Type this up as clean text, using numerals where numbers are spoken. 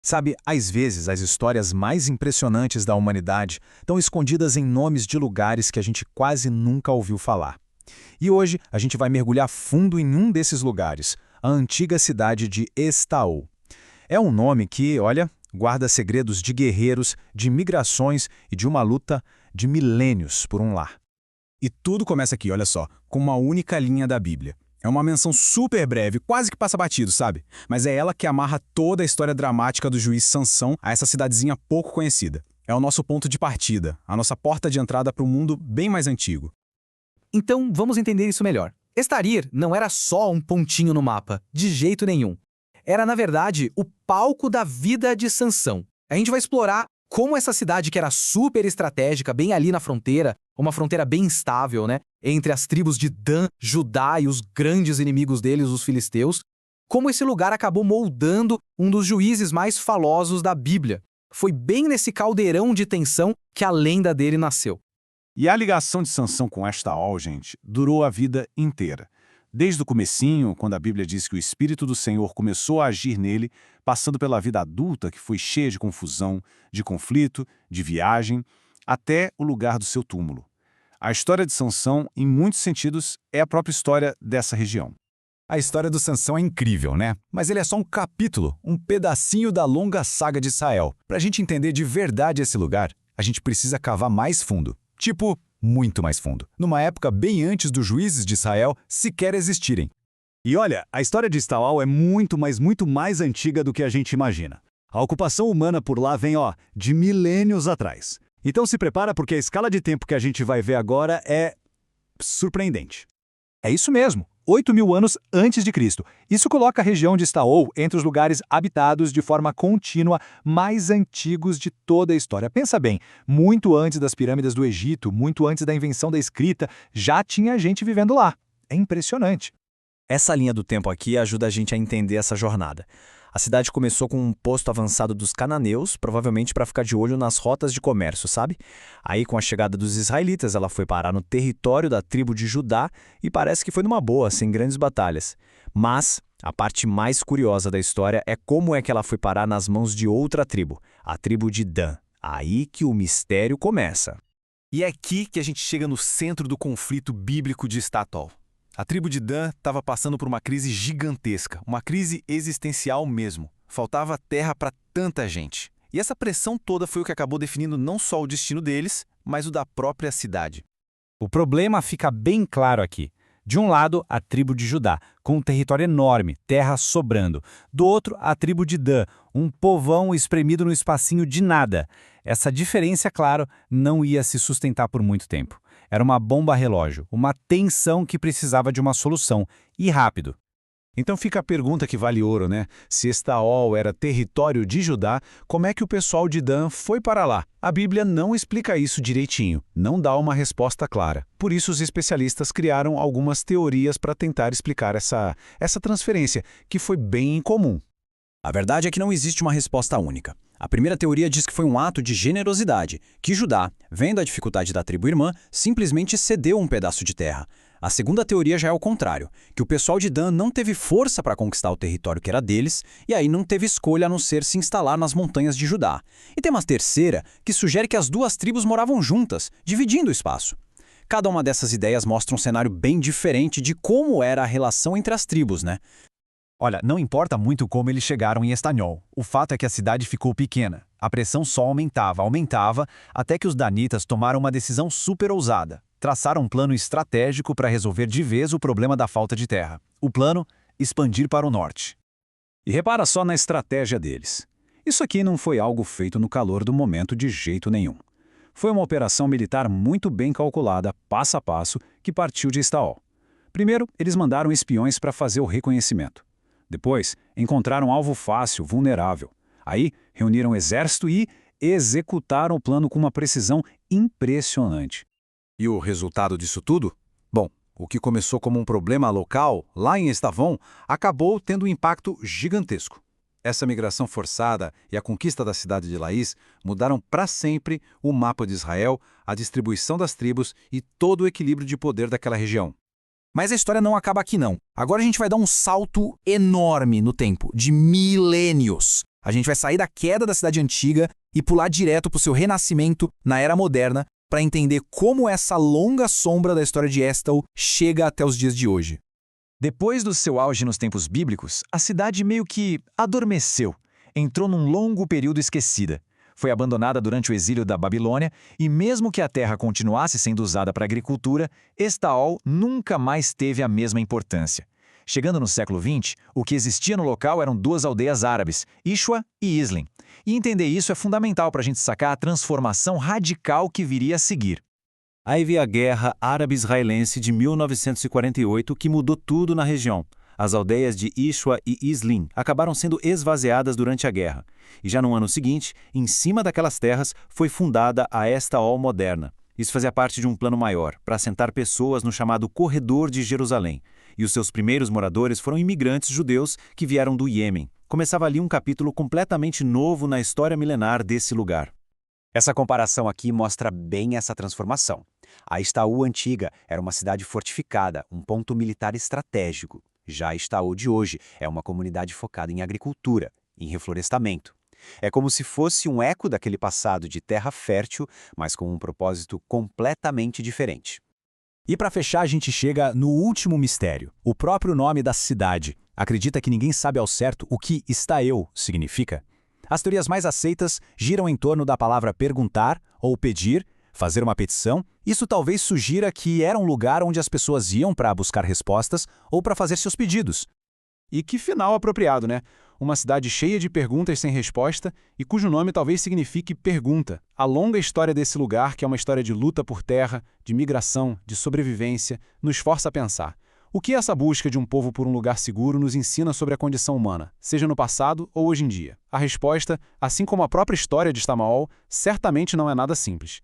Sabe, às vezes as histórias mais impressionantes da humanidade estão escondidas em nomes de lugares que a gente quase nunca ouviu falar. E hoje a gente vai mergulhar fundo em um desses lugares, a antiga cidade de Estaol. É um nome que, olha, guarda segredos de guerreiros, de migrações e de uma luta de milênios por um lar. E tudo começa aqui, olha só, com uma única linha da Bíblia. É uma menção super breve, quase que passa batido, sabe? Mas é ela que amarra toda a história dramática do juiz Sansão a essa cidadezinha pouco conhecida. É o nosso ponto de partida, a nossa porta de entrada para um mundo bem mais antigo. Então, vamos entender isso melhor. Estarir não era só um pontinho no mapa, de jeito nenhum. Era, na verdade, o palco da vida de Sansão. A gente vai explorar como essa cidade que era super estratégica, bem ali na fronteira, uma fronteira bem instável, né, entre as tribos de Dan, Judá e os grandes inimigos deles, os filisteus, como esse lugar acabou moldando um dos juízes mais famosos da Bíblia. Foi bem nesse caldeirão de tensão que a lenda dele nasceu. E a ligação de Sansão com Estaol, gente, durou a vida inteira. Desde o comecinho, quando a Bíblia diz que o Espírito do Senhor começou a agir nele, passando pela vida adulta, que foi cheia de confusão, de conflito, de viagem, até o lugar do seu túmulo. A história de Sansão, em muitos sentidos, é a própria história dessa região. A história do Sansão é incrível, né? Mas ele é só um capítulo, um pedacinho da longa saga de Israel. Para a gente entender de verdade esse lugar, a gente precisa cavar mais fundo. Tipo, muito mais fundo. Numa época bem antes dos juízes de Israel sequer existirem. E olha, a história de Estaol é muito mais antiga do que a gente imagina. A ocupação humana por lá vem, de milênios atrás. Então se prepara porque a escala de tempo que a gente vai ver agora é surpreendente. É isso mesmo, 8.000 anos antes de Cristo. Isso coloca a região de Estaol entre os lugares habitados de forma contínua mais antigos de toda a história. Pensa bem, muito antes das pirâmides do Egito, muito antes da invenção da escrita, já tinha gente vivendo lá. É impressionante. Essa linha do tempo aqui ajuda a gente a entender essa jornada. A cidade começou com um posto avançado dos cananeus, provavelmente para ficar de olho nas rotas de comércio, sabe? Aí, com a chegada dos israelitas, ela foi parar no território da tribo de Judá e parece que foi numa boa, sem grandes batalhas. Mas a parte mais curiosa da história é como é que ela foi parar nas mãos de outra tribo, a tribo de Dan. Aí que o mistério começa. E é aqui que a gente chega no centro do conflito bíblico de Estaol. A tribo de Dan estava passando por uma crise gigantesca, uma crise existencial mesmo. Faltava terra para tanta gente. E essa pressão toda foi o que acabou definindo não só o destino deles, mas o da própria cidade. O problema fica bem claro aqui. De um lado, a tribo de Judá, com um território enorme, terra sobrando. Do outro, a tribo de Dan, um povão espremido no espacinho de nada. Essa diferença, claro, não ia se sustentar por muito tempo. Era uma bomba relógio, uma tensão que precisava de uma solução, e rápido. Então fica a pergunta que vale ouro, né? Se Estaol era território de Judá, como é que o pessoal de Dan foi para lá? A Bíblia não explica isso direitinho, não dá uma resposta clara. Por isso os especialistas criaram algumas teorias para tentar explicar essa transferência, que foi bem incomum. A verdade é que não existe uma resposta única. A primeira teoria diz que foi um ato de generosidade, que Judá, vendo a dificuldade da tribo irmã, simplesmente cedeu um pedaço de terra. A segunda teoria já é o contrário, que o pessoal de Dan não teve força para conquistar o território que era deles, e aí não teve escolha a não ser se instalar nas montanhas de Judá. E tem uma terceira, que sugere que as duas tribos moravam juntas, dividindo o espaço. Cada uma dessas ideias mostra um cenário bem diferente de como era a relação entre as tribos, né? Olha, não importa muito como eles chegaram em Estaol. O fato é que a cidade ficou pequena. A pressão só aumentava, até que os danitas tomaram uma decisão super ousada. Traçaram um plano estratégico para resolver de vez o problema da falta de terra. O plano? Expandir para o norte. E repara só na estratégia deles. Isso aqui não foi algo feito no calor do momento de jeito nenhum. Foi uma operação militar muito bem calculada, passo a passo, que partiu de Estaol. Primeiro, eles mandaram espiões para fazer o reconhecimento. Depois, encontraram alvo fácil, vulnerável. Aí, reuniram o exército e executaram o plano com uma precisão impressionante. E o resultado disso tudo? Bom, o que começou como um problema local, lá em Estavon, acabou tendo um impacto gigantesco. Essa migração forçada e a conquista da cidade de Laís mudaram para sempre o mapa de Israel, a distribuição das tribos e todo o equilíbrio de poder daquela região. Mas a história não acaba aqui não. Agora a gente vai dar um salto enorme no tempo, de milênios. A gente vai sair da queda da cidade antiga e pular direto para o seu renascimento na Era Moderna para entender como essa longa sombra da história de Estaol chega até os dias de hoje. Depois do seu auge nos tempos bíblicos, a cidade meio que adormeceu, entrou num longo período esquecida. Foi abandonada durante o exílio da Babilônia e mesmo que a terra continuasse sendo usada para agricultura, Estaol nunca mais teve a mesma importância. Chegando no século XX, o que existia no local eram duas aldeias árabes, Ishwa e Islin. E entender isso é fundamental para a gente sacar a transformação radical que viria a seguir. Aí veio a Guerra Árabe-Israelense de 1948, que mudou tudo na região. As aldeias de Ishwa e Islin acabaram sendo esvaziadas durante a guerra. E já no ano seguinte, em cima daquelas terras, foi fundada a Estaol moderna. Isso fazia parte de um plano maior, para assentar pessoas no chamado Corredor de Jerusalém. E os seus primeiros moradores foram imigrantes judeus que vieram do Iêmen. Começava ali um capítulo completamente novo na história milenar desse lugar. Essa comparação aqui mostra bem essa transformação. A Estaol antiga era uma cidade fortificada, um ponto militar estratégico. Já a Estaol de hoje é uma comunidade focada em agricultura, em reflorestamento. É como se fosse um eco daquele passado de terra fértil, mas com um propósito completamente diferente. E para fechar, a gente chega no último mistério, o próprio nome da cidade. Acredita que ninguém sabe ao certo o que Estael significa? As teorias mais aceitas giram em torno da palavra perguntar ou pedir, fazer uma petição. Isso talvez sugira que era um lugar onde as pessoas iam para buscar respostas ou para fazer seus pedidos. E que final apropriado, né? Uma cidade cheia de perguntas sem resposta e cujo nome talvez signifique pergunta. A longa história desse lugar, que é uma história de luta por terra, de migração, de sobrevivência, nos força a pensar. O que essa busca de um povo por um lugar seguro nos ensina sobre a condição humana, seja no passado ou hoje em dia? A resposta, assim como a própria história de Estaol, certamente não é nada simples.